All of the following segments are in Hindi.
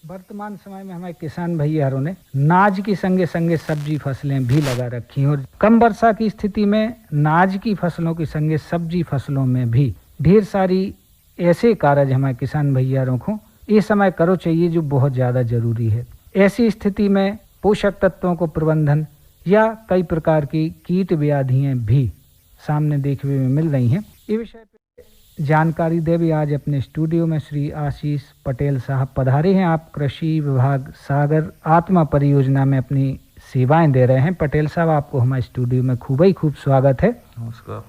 वर्तमान समय में हमारे किसान भैयारों ने नाज की संगे संगे सब्जी फसलें भी लगा रखी हैं और कम वर्षा की स्थिति में नाज की फसलों की संगे सब्जी फसलों में भी ढेर सारी ऐसे कार्य हमारे किसान भैयारों को इस समय करो चाहिए जो बहुत ज़्यादा जरूरी है। ऐसी स्थिति में पोषक तत्वों को प्रबंधन या कई प्रकार की कीट व्याधियां भी सामने देखने में मिल रही हैं। इस विषय पे जानकारी दे भी आज अपने स्टूडियो में श्री आशीष पटेल साहब पधारे हैं। आप कृषि विभाग सागर आत्मा परियोजना में अपनी सेवाएं दे रहे हैं। पटेल साहब, आपको हमारे स्टूडियो में खूब स्वागत है। नमस्कार।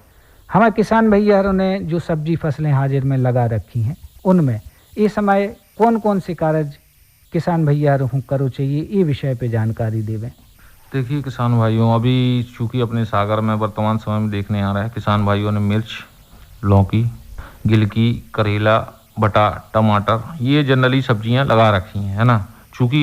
हमारे किसान भैयारों ने जो सब्जी फसलें हाजिर में लगा रखी हैं उनमें इस समय कौन कौन से कार्य किसान भैयारों को करो चाहिए, ये विषय पे जानकारी देवें। देखिए किसान भाइयों, अभी चूंकि अपने सागर में वर्तमान समय में देखने आ रहा है, किसान भाइयों ने मिर्च, लौकी, गिलकी, करेला, बटा, टमाटर, ये जनरली सब्जियां लगा रखी हैं, है ना। चूंकि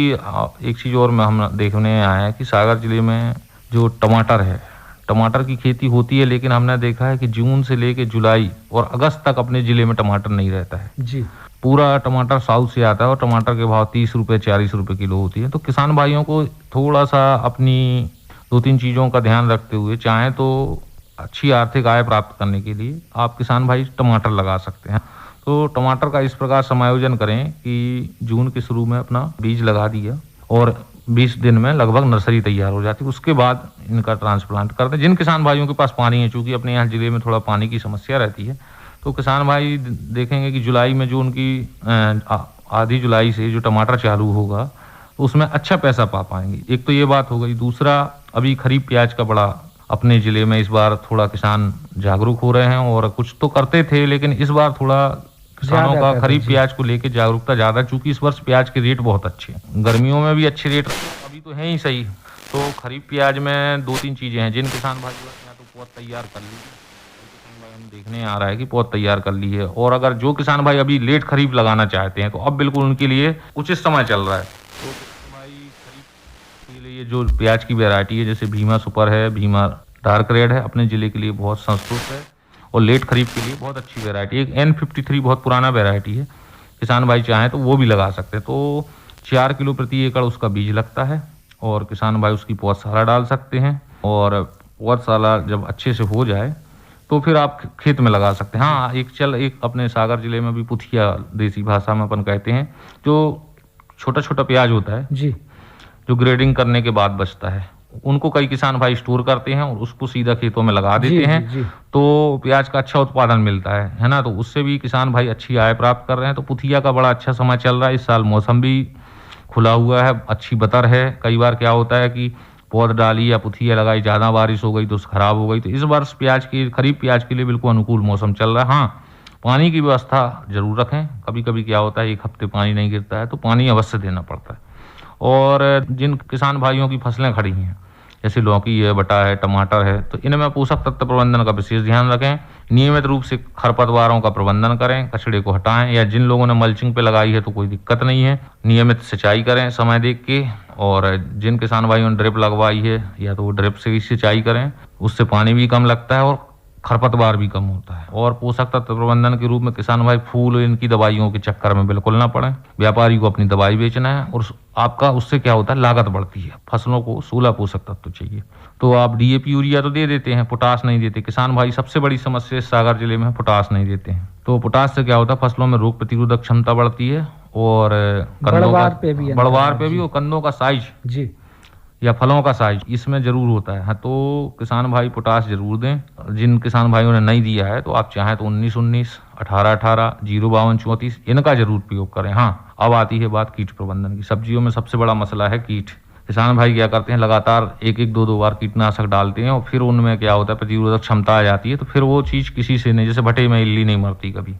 एक चीज़ और में हम देखने आया है कि सागर जिले में जो टमाटर है, टमाटर की खेती होती है, लेकिन हमने देखा है कि जून से लेके जुलाई और अगस्त तक अपने ज़िले में टमाटर नहीं रहता है जी। पूरा टमाटर साउथ से आता है और टमाटर के भाव 30 रुपये 40 रुपये किलो होती है। तो किसान भाइयों को थोड़ा सा अपनी 2-3 चीज़ों का ध्यान रखते हुए, चाहें तो अच्छी आर्थिक आय प्राप्त करने के लिए आप किसान भाई टमाटर लगा सकते हैं। तो टमाटर का इस प्रकार समायोजन करें कि जून के शुरू में अपना बीज लगा दिया और 20 दिन में लगभग नर्सरी तैयार हो जाती है। उसके बाद इनका ट्रांसप्लांट करते हैं। जिन किसान भाइयों के पास पानी है, चूँकि अपने यहाँ ज़िले में थोड़ा पानी की समस्या रहती है, तो किसान भाई देखेंगे कि जुलाई में जो उनकी आधी जुलाई से जो टमाटर चालू होगा तो उसमें अच्छा पैसा पा पाएंगे। एक तो ये बात हो गई। दूसरा, अभी खरीफ प्याज का बड़ा अपने ज़िले में इस बार थोड़ा किसान जागरूक हो रहे हैं और कुछ तो करते थे, लेकिन इस बार थोड़ा किसानों का खरीफ प्याज को लेकर जागरूकता ज़्यादा, चूँकि इस वर्ष प्याज के रेट बहुत अच्छे हैं। गर्मियों में भी अच्छे रेट अभी तो हैं ही सही। तो खरीफ प्याज में 2-3 चीज़ें हैं। जिन किसान भाई या तो पौध तैयार कर ली, देखने आ रहा है कि पौध तैयार कर ली है, और अगर जो किसान भाई अभी लेट खरीफ लगाना चाहते हैं तो अब बिल्कुल उनके लिए उचित समय चल रहा है। तो भाई खरीफ के लिए जो प्याज की वैरायटी है, जैसे भीमा सुपर है, भीमा डार्क रेड है, अपने ज़िले के लिए बहुत संस्तुष्ट है और लेट खरीफ के लिए बहुत अच्छी वैरायटी है। एक N53 बहुत पुराना वैरायटी है, किसान भाई चाहें तो वो भी लगा सकते हैं। तो 4 किलो प्रति एकड़ उसका बीज लगता है और किसान भाई उसकी पौधशाला डाल सकते हैं, और पौधशाला जब अच्छे से हो जाए तो फिर आप खेत में लगा सकते हैं। हाँ, एक अपने सागर जिले में भी पुथिया देसी भाषा में अपन कहते हैं, जो छोटा छोटा प्याज होता है जी, जो ग्रेडिंग करने के बाद बचता है, उनको कई किसान भाई स्टोर करते हैं और उसको सीधा खेतों में लगा देते हैं। जी। तो प्याज का अच्छा उत्पादन मिलता है ना। तो उससे भी किसान भाई अच्छी आय प्राप्त कर रहे हैं। तो पुथिया का बड़ा अच्छा समय चल रहा है। इस साल मौसम भी खुला हुआ है, अच्छी बतर है। कई बार क्या होता है कि पौध डाली या पुथिया लगाई, ज़्यादा बारिश हो गई तो खराब हो गई। तो इस वर्ष खरीफ प्याज के लिए बिल्कुल अनुकूल मौसम चल रहा है। हाँ, पानी की व्यवस्था जरूर रखें। कभी कभी क्या होता है, 1 हफ्ते पानी नहीं गिरता है, तो पानी अवश्य देना पड़ता है। और जिन किसान भाइयों की फसलें खड़ी हैं, जैसे लौकी है, बटा है, टमाटर है, तो इनमें पोषक तत्व प्रबंधन का विशेष ध्यान रखें। नियमित रूप से खरपतवारों का प्रबंधन करें, कचड़े को हटाएं, या जिन लोगों ने मल्चिंग पे लगाई है तो कोई दिक्कत नहीं है, नियमित सिंचाई करें समय देख के। और जिन किसान भाइयों ने ड्रिप लगवाई है, या तो वो ड्रिप से ही सिंचाई करें, उससे पानी भी कम लगता है और खरपतवार भी कम होता है। और पोषक तत्व प्रबंधन के रूप में किसान भाई फूल इनकी दवाइयों के चक्कर में बिल्कुल ना पड़े। व्यापारी को अपनी दवाई बेचना है और आपका उससे क्या होता है, लागत बढ़ती है। फसलों को 16 पोषक तत्व चाहिए, तो आप DAP यूरिया तो दे देते हैं, पोटास नहीं देते। किसान भाई सबसे बड़ी समस्या सागर जिले में पोटास नहीं देते हैं। तो पोटास से क्या होता है, फसलों में रोग प्रतिरोधक क्षमता बढ़ती है और बढ़वार पे भी और कंदों का साइज जी या फलों का साइज इसमें जरूर होता है। हाँ, तो किसान भाई पोटास जरूर दें। जिन किसान भाइयों ने नहीं दिया है तो आप चाहें तो 19-19, 18-18, 052-34 इनका जरूर प्रयोग करें। हाँ, अब आती है बात कीट प्रबंधन की। सब्जियों में सबसे बड़ा मसला है कीट। किसान भाई क्या करते हैं, लगातार 1-2 बार कीटनाशक डालते हैं और फिर उनमें क्या होता है, प्रतिरोधक क्षमता आ जाती है, तो फिर वो चीज़ किसी से नहीं, जैसे भटे में इल्ली नहीं मरती कभी।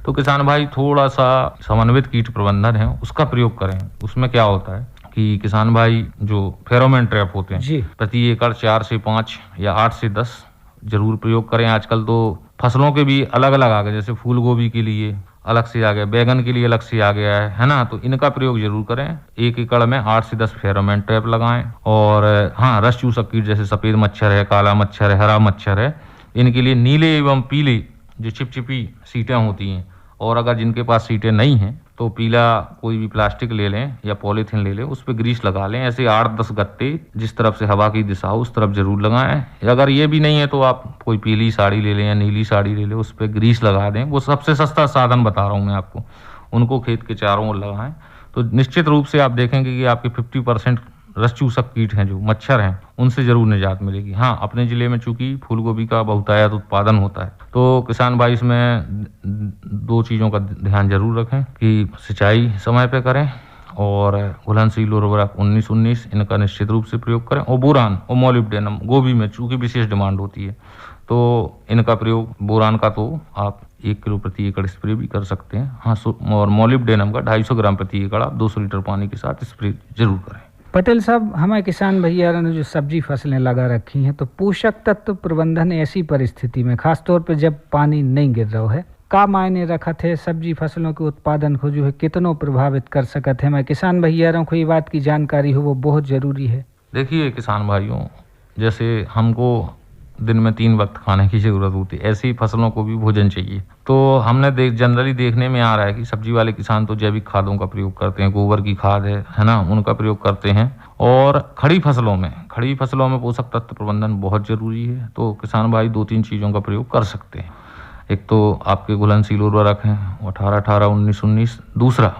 तो किसान भाई थोड़ा सा समन्वित कीट प्रबंधन है उसका प्रयोग करें। उसमें क्या होता है कि किसान भाई जो फेरोमोन ट्रैप होते हैं, प्रति एकड़ 4 से 5 या 8 से 10 जरूर प्रयोग करें। आजकल तो फसलों के भी अलग अलग आ गए, जैसे फूल गोभी के लिए अलग से आ गया, बैगन के लिए अलग से आ गया है ना। तो इनका प्रयोग जरूर करें। 1 एकड़ में 8 से 10 फेरोमोन ट्रैप लगाएं। और हाँ, रस चूसक कीट जैसे सफ़ेद मच्छर है, काला मच्छर है, हरा मच्छर है, इनके लिए नीले एवं पीले जो चिपचिपी सीटें होती हैं, और अगर जिनके पास सीटें नहीं हैं तो पीला कोई भी प्लास्टिक ले लें या पॉलीथीन ले लें, उस पे ग्रीस लगा लें। ऐसे 8-10 गत्ते जिस तरफ से हवा की दिशा हो उस तरफ जरूर लगाएं। अगर ये भी नहीं है तो आप कोई पीली साड़ी ले लें या नीली साड़ी ले लें, उस पे ग्रीस लगा दें। वो सबसे सस्ता साधन बता रहा हूँ मैं आपको, उनको खेत के चारों ओर लगाएं तो निश्चित रूप से आप देखेंगे कि आपके 50% रस चूसक कीट हैं, जो मच्छर हैं, उनसे जरूर निजात मिलेगी। हाँ, अपने जिले में चूंकि फूलगोभी का बहुतायत उत्पादन होता है तो किसान भाई इसमें 2 चीज़ों का ध्यान जरूर रखें कि सिंचाई समय पे करें और घुलनशील उर्वरक 19-19 इनका निश्चित रूप से प्रयोग करें, और बोरान और मोलिब्डेनम गोभी में चूंकि विशेष डिमांड होती है तो इनका प्रयोग, बोरान का तो आप 1 किलो प्रति एकड़ स्प्रे भी कर सकते हैं। हाँ, और मोलिब्डेनम का 250 ग्राम प्रति एकड़ आप 200 लीटर पानी के साथ स्प्रे जरूर करें। पटेल साहब, हमारे किसान भैया ने जो सब्जी फसलें लगा रखी हैं तो पोषक तत्व प्रबंधन ऐसी परिस्थिति में, खासतौर पर जब पानी नहीं गिर रहा है, का मायने रखा थे सब्जी फसलों के उत्पादन को जो है कितनों प्रभावित कर सकते हैं? मैं किसान भैया को ये बात की जानकारी हो वो बहुत जरूरी है। देखिए किसान भाइयों, जैसे हमको दिन में 3 वक्त खाने की जरूरत होती है, ऐसी फसलों को भी भोजन चाहिए। तो हमने जनरली देखने में आ रहा है कि सब्जी वाले किसान तो जैविक खादों का प्रयोग करते हैं, गोबर की खाद है ना, उनका प्रयोग करते हैं। और खड़ी फसलों में पोषक तत्व प्रबंधन बहुत जरूरी है। तो किसान भाई 2-3 चीज़ों का प्रयोग कर सकते हैं। एक तो आपके घुलनशील उर्वरक हैं 18-18-19-19। दूसरा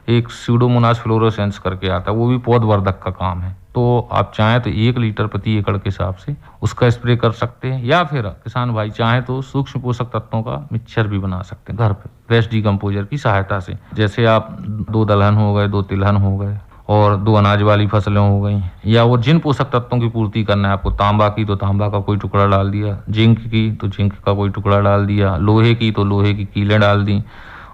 एक स्यूडोमोनास फ्लोरोसेंस करके आता है, वो भी पौधवर्धक का काम है। तो आप चाहें तो 1 लीटर प्रति एकड़ के हिसाब से उसका स्प्रे कर सकते हैं, या फिर किसान भाई चाहें तो सूक्ष्म पोषक तत्वों का मिक्सचर भी बना सकते हैं घर पे वेस्ट डिकम्पोजर की सहायता से। जैसे आप 2 दलहन हो गए, 2 तिलहन हो गए और 2 अनाज वाली फसलें हो गई, या वो जिन पोषक तत्वों की पूर्ति करना है आपको, तांबा की तो तांबा का कोई टुकड़ा डाल दिया, जिंक की तो जिंक का कोई टुकड़ा डाल दिया, लोहे की तो लोहे की कीलें डाल दी,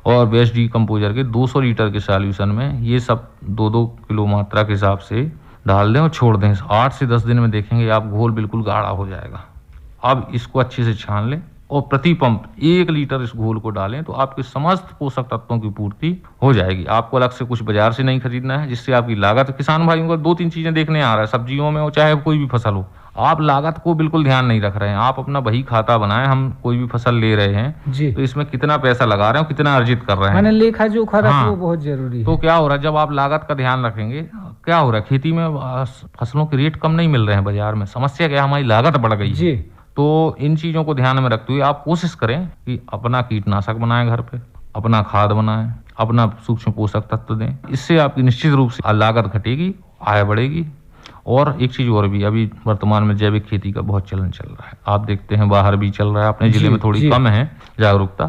और वेस्ट डिकम्पोजर के 200 लीटर के सॉल्यूशन में ये सब 2-2 किलो मात्रा के हिसाब से डाल दें और छोड़ दें। 8 से 10 दिन में देखेंगे आप घोल बिल्कुल गाढ़ा हो जाएगा। अब इसको अच्छे से छान लें और प्रति पंप 1 लीटर इस घोल को डालें तो आपके समस्त पोषक तत्वों की पूर्ति हो जाएगी। आपको अलग से कुछ बाजार से नहीं खरीदना है, जिससे आपकी लागत, किसान भाइयों को 2-3 चीजें देखने आ रहा है सब्जियों में हो चाहे कोई भी फसल हो, आप लागत को बिल्कुल ध्यान नहीं रख रहे हैं। आप अपना बही खाता बनाएं, हम कोई भी फसल ले रहे हैं जी, तो इसमें कितना पैसा लगा रहे हैं, कितना अर्जित कर रहे हैं, मैंने लेखा जोखा रखना वो बहुत जरूरी है। तो क्या हो रहा है, जब आप लागत का ध्यान रखेंगे, क्या हो रहा है, खेती में फसलों के रेट कम नहीं मिल रहे हैं बाजार में, समस्या क्या, हमारी लागत बढ़ गई है। तो इन चीजों को ध्यान में रखते हुए आप कोशिश करें कि अपना कीटनाशक बनाएं घर पे, अपना खाद बनाएं, अपना सूक्ष्म पोषक तत्व दें। इससे आपकी निश्चित रूप से लागत घटेगी, आय बढ़ेगी। और एक चीज और भी, अभी वर्तमान में जैविक खेती का बहुत चलन चल रहा है, आप देखते हैं बाहर भी चल रहा है, अपने जिले में थोड़ी कम है जागरूकता।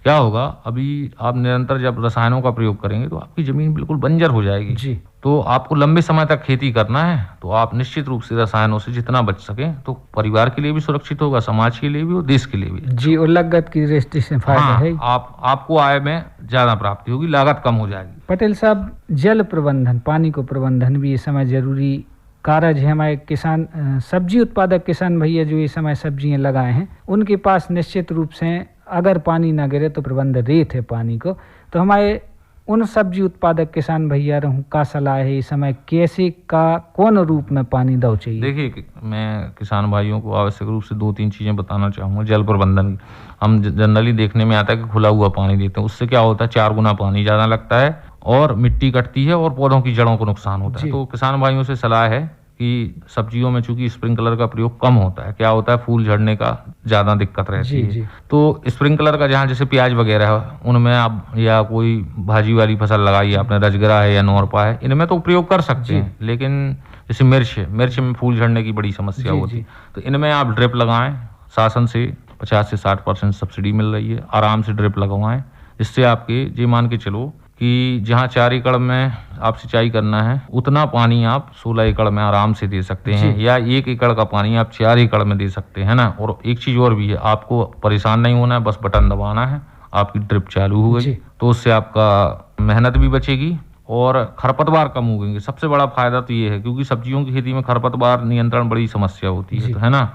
क्या होगा, अभी आप निरंतर जब रसायनों का प्रयोग करेंगे तो आपकी जमीन बिल्कुल बंजर हो जाएगी जी। तो आपको लंबे समय तक खेती करना है तो आप निश्चित रूप से रसायनों से जितना बच सके तो परिवार के लिए भी सुरक्षित होगा, समाज के लिए भी और देश के लिए भी जी। और लागत की दृष्टि से फायदा है, आपको आय में ज्यादा प्राप्ति होगी, लागत कम हो जाएगी। पटेल साहब, जल प्रबंधन, पानी को प्रबंधन भी इस समय जरूरी कारज है। हमारे किसान, सब्जी उत्पादक किसान भैया जो ये समय सब्जियां लगाए हैं, उनके पास निश्चित रूप से अगर पानी ना गिरे तो प्रबंध रेत है पानी को, तो हमारे उन सब्जी उत्पादक किसान भैया का सलाह है इस समय कैसे का कौन रूप में पानी दो चाहिए? देखिए, मैं किसान भाइयों को आवश्यक रूप से 2-3 चीजें बताना चाहूँगा जल प्रबंधन की। हम जनरली देखने में आता है कि खुला हुआ पानी देते हैं, उससे क्या होता है, 4 गुना पानी ज़्यादा लगता है और मिट्टी कटती है और पौधों की जड़ों को नुकसान होता है। तो किसान भाइयों से सलाह है कि सब्जियों में चूंकि स्प्रिंकलर का प्रयोग कम होता है, क्या होता है, फूल झड़ने का ज्यादा दिक्कत रहती है। तो स्प्रिंकलर का, जहाँ जैसे प्याज वगैरह है उनमें आप, या कोई भाजी वाली फसल लगाई आपने, रजगरा है या नौरपा है, इनमें तो प्रयोग कर सकते हैं। लेकिन जैसे मिर्च में फूल झड़ने की बड़ी समस्या होती है, तो इनमें आप ड्रिप लगाएं। शासन से 50 से 60% सब्सिडी मिल रही है, आराम से ड्रिप लगवाएं, जिससे आपके ये मान के चलो कि जहाँ 4 एकड़ में आप सिंचाई करना है उतना पानी आप 16 एकड़ में आराम से दे सकते हैं, या 1 एकड़ का पानी आप 4 एकड़ में दे सकते हैं ना। और एक चीज और भी है, आपको परेशान नहीं होना है, बस बटन दबाना है, आपकी ड्रिप चालू हो गई, तो उससे आपका मेहनत भी बचेगी और खरपतवार कम होंगे। सबसे बड़ा फायदा तो ये है, क्योंकि सब्जियों की खेती में खरपतवार नियंत्रण बड़ी समस्या होती है, तो है ना।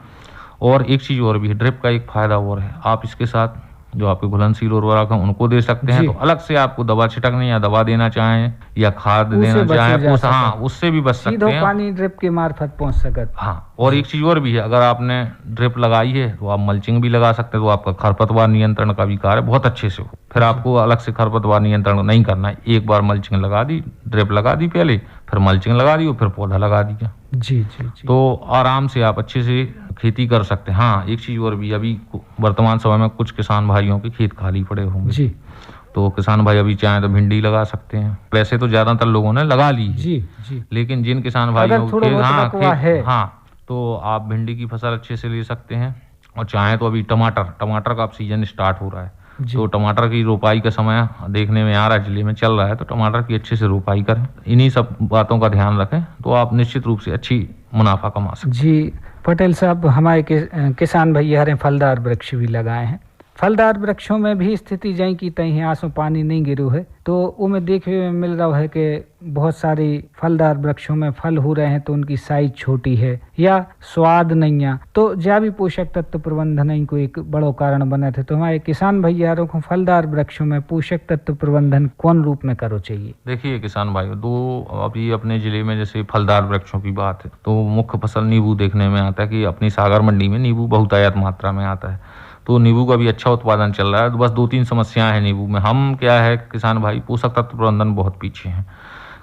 और एक चीज और भी है, ड्रिप का एक फायदा और है, आप इसके साथ जो आपके घुलनशील उर्वरक हैं उनको दे सकते हैं। जी। तो अलग से आपको दवा छिड़कने या दवा देना चाहें या खाद देना चाहें, हाँ, उससे भी बच सकते हैं। पानी ड्रिप के मार्फत पहुंच सकत। हाँ, और एक चीज और भी है, अगर आपने ड्रिप लगाई है तो आप मल्चिंग भी लगा सकते हैं, तो आपका खरपतवार नियंत्रण का भी कार्य बहुत अच्छे से हो। फिर आपको अलग से खरपतवार नियंत्रण नहीं करना है, एक बार मल्चिंग लगा दी, ड्रिप लगा दी पहले, फिर मल्चिंग लगा दी और फिर पौधा लगा दिया। जी जी जी। तो आराम से आप अच्छे से खेती कर सकते हैं। हाँ, एक चीज और भी, अभी वर्तमान समय में कुछ किसान भाइयों के खेत खाली पड़े होंगे जी, तो किसान भाई अभी चाहें तो भिंडी लगा सकते हैं। वैसे तो ज्यादातर लोगों ने लगा ली है, जी जी। लेकिन जिन किसान भाइयों अगर थोड़ा बहुत रकबा है, हाँ, तो आप भिंडी की फसल अच्छे से ले सकते हैं। और चाहें तो अभी टमाटर का अब सीजन स्टार्ट हो रहा है, तो टमाटर की रोपाई का समय देखने में आ रहा है, जिले में चल रहा है, तो टमाटर की अच्छे से रोपाई करें। इन्हीं सब बातों का ध्यान रखें तो आप निश्चित रूप से अच्छी मुनाफा कमा सकते हैं। जी पटेल साहब, हमारे किसान भैया हरे फलदार वृक्ष भी लगाए हैं। फलदार वृक्षों में भी स्थिति जई की तई है, आंसू पानी नहीं गिरू है, तो उनमें देखने में मिल रहा है कि बहुत सारी फलदार वृक्षों में फल हो रहे हैं तो उनकी साइज छोटी है या स्वाद नहीं है, तो ज्या भी पोषक तत्व प्रबंधन को एक बड़ो कारण बने थे। तो हमारे किसान भैया को फलदार वृक्षों में पोषक तत्व प्रबंधन कौन रूप में करो चाहिए? देखिए किसान भाइयों, दो अभी अपने जिले में जैसे फलदार वृक्षों की बात है तो मुख्य फसल नींबू देखने में आता है कि अपनी सागर मंडी में नींबू बहुतायत मात्रा में आता है, तो नींबू का भी अच्छा उत्पादन चल रहा है। तो बस 2-3 समस्याएं हैं नींबू में। हम क्या है किसान भाई, पोषक तत्व प्रबंधन बहुत पीछे हैं।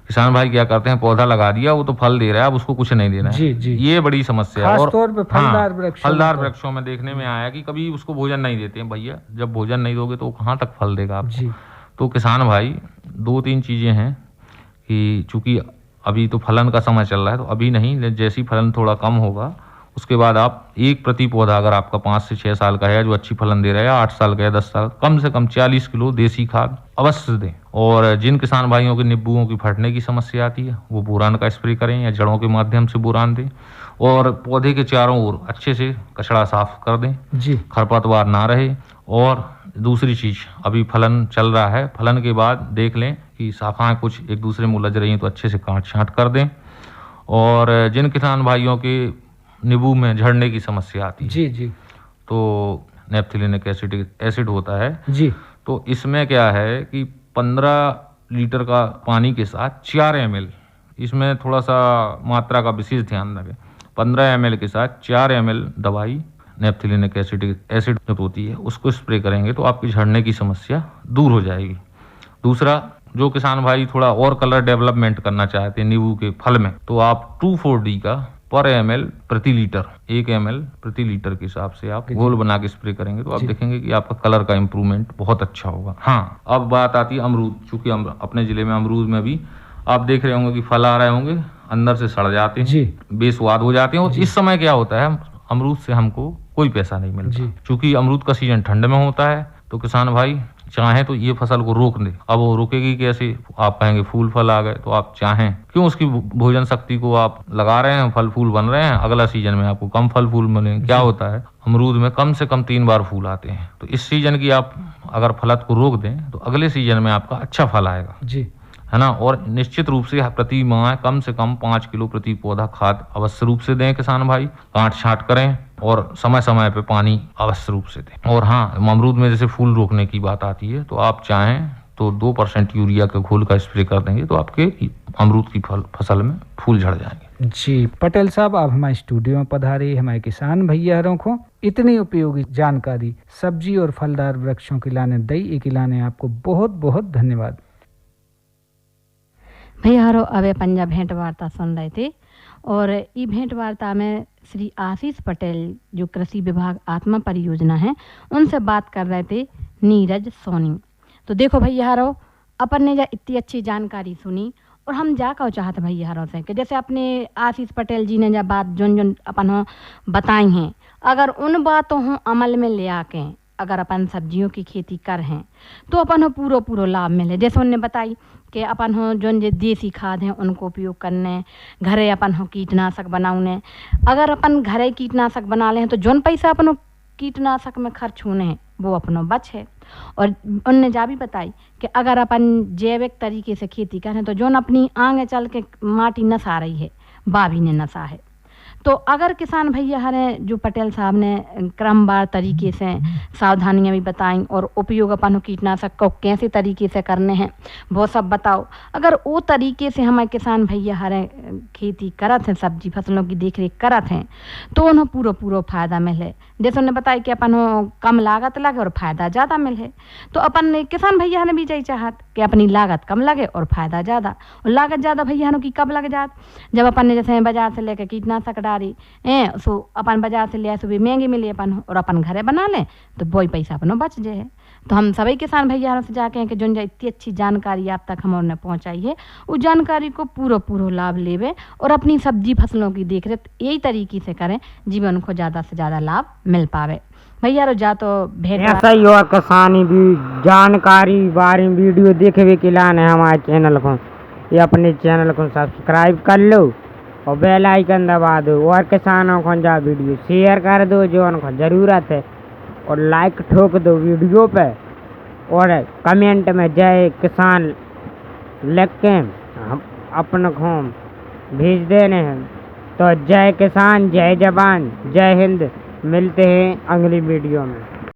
किसान भाई क्या करते हैं, पौधा लगा दिया, वो तो फल दे रहा है, अब उसको कुछ नहीं देना है। जी जी। ये बड़ी समस्या है। और तौर पे फलदार वृक्षों में देखने में आया कि कभी उसको भोजन नहीं देते हैं। भैया जब भोजन नहीं दोगे तो कहाँ तक फल देगा आपको? तो किसान भाई 2-3 चीजें हैं कि चूंकि अभी तो फलन का समय चल रहा है, तो अभी नहीं, जैसी फलन थोड़ा कम होगा उसके बाद आप एक प्रति पौधा, अगर आपका 5 से 6 साल का है जो अच्छी फलन दे रहा है, 8 साल का है, 10 साल, कम से कम 40 किलो देसी खाद अवश्य दें। और जिन किसान भाइयों के नींबुओं की फटने की समस्या आती है वो बोरान का स्प्रे करें या जड़ों के माध्यम से बोरान दें। और पौधे के चारों ओर अच्छे से कचड़ा साफ कर दें जी, खरपतवार ना रहे। और दूसरी चीज, अभी फलन चल रहा है, फलन के बाद देख लें कि शाखाएं कुछ एक दूसरे में उलझ रही हैं तो अच्छे से काट छांट कर दें। और जिन किसान भाइयों के नींबू में झड़ने की समस्या आती है जी जी, तो नेप्थिलिनिक एसिड होता है जी, तो इसमें क्या है कि 15 लीटर का पानी के साथ 4 ml, इसमें थोड़ा सा मात्रा का विशेष ध्यान रखें, 15 ml के साथ 4 ml दवाई नेप्थिलिनिक एसिड होती है, उसको स्प्रे करेंगे तो आपकी झड़ने की समस्या दूर हो जाएगी। दूसरा, जो किसान भाई थोड़ा और कलर डेवलपमेंट करना चाहते हैं नींबू के फल में, तो आप 2,4-D का पर ml प्रति लीटर, 1 ml प्रति लीटर के हिसाब से आप घोल बना के स्प्रे करेंगे तो आप देखेंगे कि आपका कलर का इंप्रूवमेंट बहुत अच्छा होगा। हाँ, अब बात आती है अमरूद। चूंकि अपने जिले में अमरूद में भी आप देख रहे होंगे कि फल आ रहे होंगे, अंदर से सड़ जाते हैं, बेस्वाद हो जाते हैं। और इस समय क्या होता है, अमरूद से हमको कोई पैसा नहीं मिलता। चूंकि अमरूद का सीजन ठंड में होता है, तो किसान भाई चाहे तो ये फसल को रोक दे। अब वो रुकेगी कैसे? आप कहेंगे फूल फल आ गए, तो आप चाहें क्यों उसकी भोजन शक्ति को आप लगा रहे हैं, फल फूल बन रहे हैं, अगला सीजन में आपको कम फल फूल मिले। क्या होता है, अमरूद में कम से कम 3 बार फूल आते हैं, तो इस सीजन की आप अगर फलत को रोक दें तो अगले सीजन में आपका अच्छा फल आएगा जी, है ना। और निश्चित रूप से प्रति माह कम से कम 5 किलो प्रति पौधा खाद अवश्य रूप से दें किसान भाई, काट छांट करें और समय समय पे पानी अवश्य रूप से दें। और हाँ, अमरूद में जैसे फूल रोकने की बात आती है, तो आप चाहें तो 2% यूरिया के घोल का स्प्रे कर देंगे तो आपके अमरूद की फसल में फूल झड़ जाएंगे। जी पटेल साहब, आप हमारे स्टूडियो में पधारे, हमारे किसान भैयारों को इतनी उपयोगी जानकारी सब्जी और फलदार वृक्षों की लाने दई एक लाने आपको बहुत बहुत धन्यवाद। भैयारो, अब पंजा भेंट वार्ता सुन रहे थे और ये भेंट वार्ता में श्री आशीष पटेल जो कृषि विभाग आत्मा परियोजना है उनसे बात कर रहे थे, नीरज सोनी। तो देखो भैयारो, अपन ने जा इतनी अच्छी जानकारी सुनी और हम जा कर चाहते भैयारों से कि जैसे अपने आशीष पटेल जी ने जब बात जोन अपन हो बताई हैं, अगर उन बातों हो अमल में ले आके अगर अपन सब्जियों की खेती कर हैं तो अपन हो पूरो लाभ मिले। जैसे उन्होंने बताई कि अपन हो जोन जे देसी खाद हैं उनको उपयोग करने, घरे अपन हो कीटनाशक बनाउने। अगर अपन घरे कीटनाशक बना लें तो जोन पैसा अपन कीटनाशक में खर्च होने वो अपनो बच है। और उनने जा भी बताई कि अगर अपन जैविक तरीके से खेती करें तो जोन अपनी आगे चल के माटी नसा रही है, बाभी ने नसा है, तो अगर किसान भैया हरे जो पटेल साहब ने क्रमवार तरीके से सावधानियां भी बताई और उपयोग अपन कीटनाशक को कैसे तरीके से करने हैं वो सब बताओ। अगर वो तरीके से हमारे किसान भैया हरे खेती करत हैं, सब्जी फसलों की देख रेख करत हैं, तो उन्हें पूरा पूरा फायदा मिले। जैसे उन्हें बताया कि अपन कम लागत लगे और फायदा ज़्यादा मिले। तो अपन किसान भैया ने भी यही चाहत कि अपनी लागत कम लगे और फायदा ज़्यादा। और लागत ज़्यादा भैया की कब लग जात, जब अपन ने जैसे बाजार से लेकर कीटनाशक डाली सो अपन बाजार से ले सो भी महंगी मिली अपन और अपन घरे बना लें तो वही पैसा अपन बच जाए। तो हम सभी किसान भैया से जाके हैं कि जो इतनी अच्छी जानकारी आप तक हम उन्हें पहुँचाई है, उस जानकारी को पूरा पूरा लाभ लेवे और अपनी सब्जी फसलों की देख रेख यही तरीके से करें जीवन को ज़्यादा से ज़्यादा लाभ मिल पावे। भैया जा तो भेंट ऐसा ही और किसानी भी जानकारी बारे में वीडियो देखे के लाने हमारे चैनल को, ये अपने चैनल को सब्सक्राइब कर लो और बेल आइकन दबा दो और किसानों को जा वीडियो शेयर कर दो जो उनको ज़रूरत है और लाइक ठोक दो वीडियो पे और कमेंट में जय किसान लिख के हम अपने को भेज देने हैं। तो जय किसान, जय जवान, जय हिंद। मिलते हैं अगली वीडियो में।